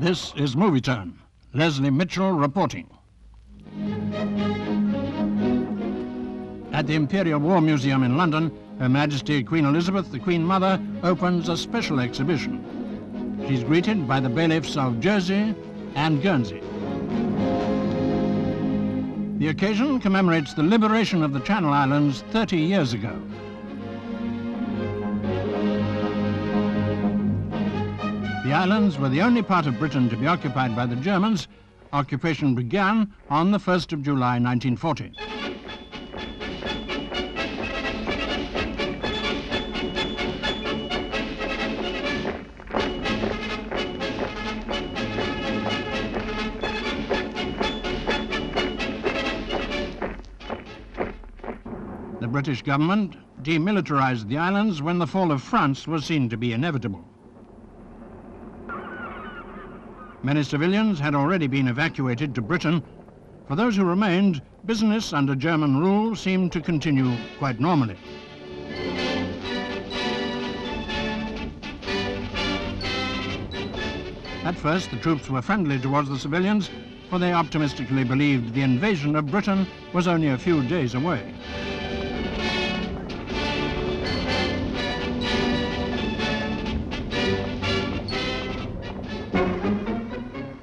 This is Movietone. Leslie Mitchell reporting. At the Imperial War Museum in London, Her Majesty Queen Elizabeth, the Queen Mother, opens a special exhibition. She's greeted by the bailiffs of Jersey and Guernsey. The occasion commemorates the liberation of the Channel Islands 30 years ago. The islands were the only part of Britain to be occupied by the Germans. Occupation began on the 1st of July 1940. The British government demilitarized the islands when the fall of France was seen to be inevitable. Many civilians had already been evacuated to Britain. For those who remained, business under German rule seemed to continue quite normally. At first, the troops were friendly towards the civilians, for they optimistically believed the invasion of Britain was only a few days away.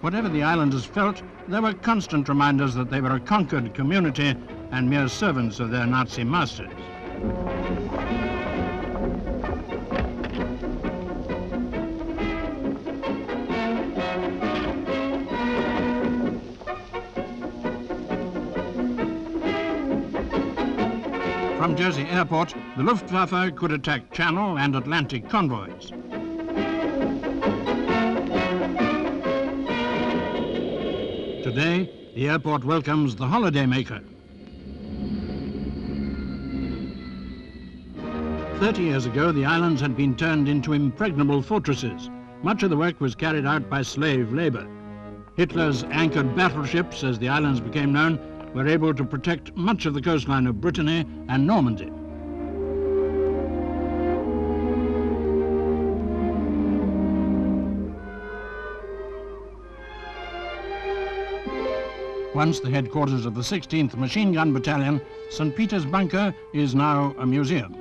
Whatever the islanders felt, there were constant reminders that they were a conquered community and mere servants of their Nazi masters. From Jersey Airport, the Luftwaffe could attack Channel and Atlantic convoys. Today, the airport welcomes the holidaymaker. 30 years ago, the islands had been turned into impregnable fortresses. Much of the work was carried out by slave labor. Hitler's anchored battleships, as the islands became known, were able to protect much of the coastline of Brittany and Normandy. Once the headquarters of the 16th Machine Gun Battalion, St. Peter's Bunker is now a museum.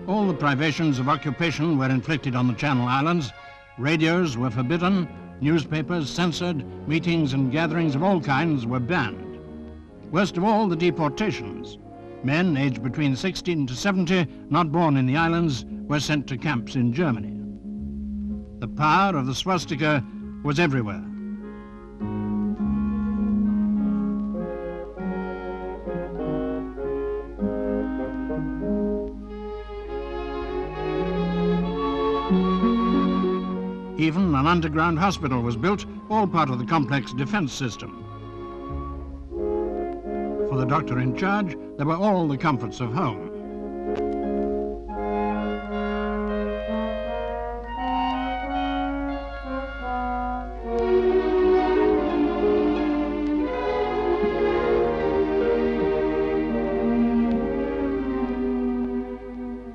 All the privations of occupation were inflicted on the Channel Islands. Radios were forbidden, newspapers censored, meetings and gatherings of all kinds were banned. Worst of all, the deportations. Men aged between 16 to 70, not born in the islands, were sent to camps in Germany. The power of the swastika was everywhere. Even an underground hospital was built, all part of the complex defense system. For the doctor in charge, there were all the comforts of home.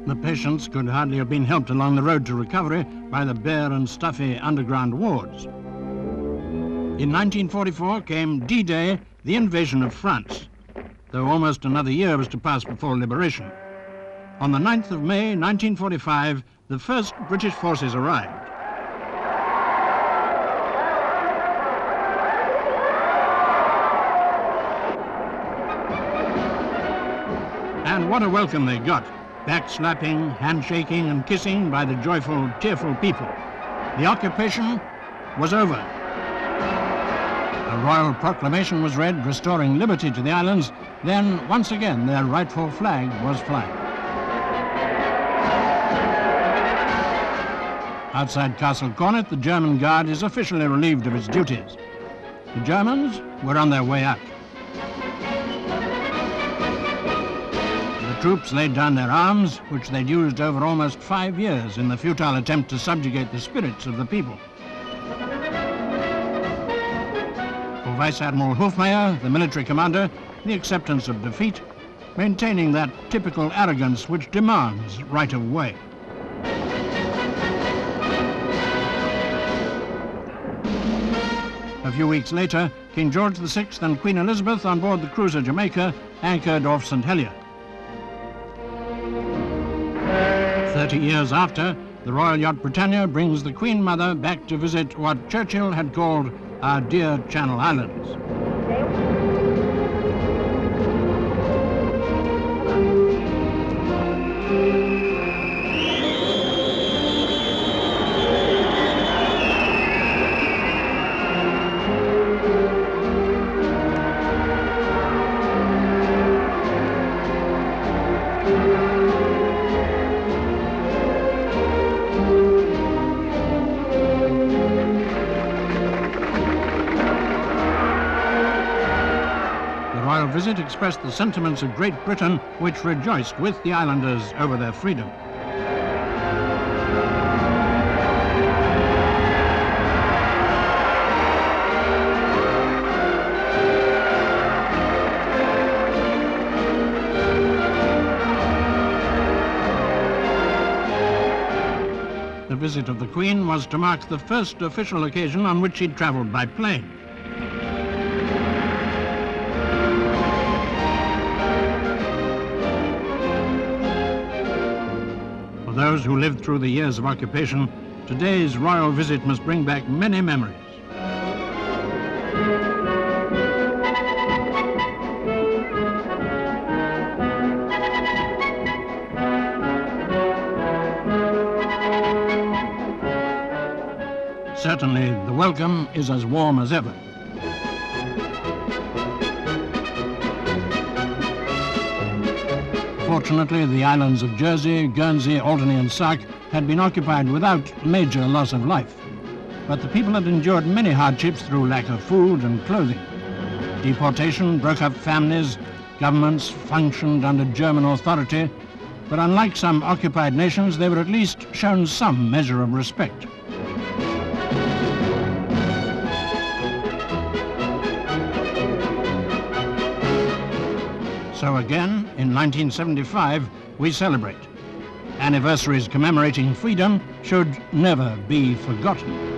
The patients could hardly have been helped along the road to recovery by the bare and stuffy underground wards. In 1944 came D-Day, the invasion of France, though almost another year was to pass before liberation. On the 9th of May, 1945, the first British forces arrived. And what a welcome they got. Backslapping, handshaking and kissing by the joyful, tearful people. The occupation was over. A royal proclamation was read restoring liberty to the islands. Then, once again, their rightful flag was flying. Outside Castle Cornet, the German Guard is officially relieved of its duties. The Germans were on their way out. The troops laid down their arms, which they'd used over almost 5 years in the futile attempt to subjugate the spirits of the people. For Vice Admiral Hofmeyer, the military commander, the acceptance of defeat maintaining that typical arrogance which demands right of way. A few weeks later, King George VI and Queen Elizabeth on board the cruiser Jamaica anchored off St. Helier. 30 years after, the Royal Yacht Britannia brings the Queen Mother back to visit what Churchill had called our dear Channel Islands. The royal visit expressed the sentiments of Great Britain, which rejoiced with the islanders over their freedom. The visit of the Queen was to mark the first official occasion on which she'd travelled by plane. For those who lived through the years of occupation, today's royal visit must bring back many memories. Certainly, the welcome is as warm as ever. Fortunately, the islands of Jersey, Guernsey, Alderney and Sark had been occupied without major loss of life. But the people had endured many hardships through lack of food and clothing. Deportation broke up families, governments functioned under German authority, but unlike some occupied nations, they were at least shown some measure of respect. So again, in 1975, we celebrate. Anniversaries commemorating freedom should never be forgotten.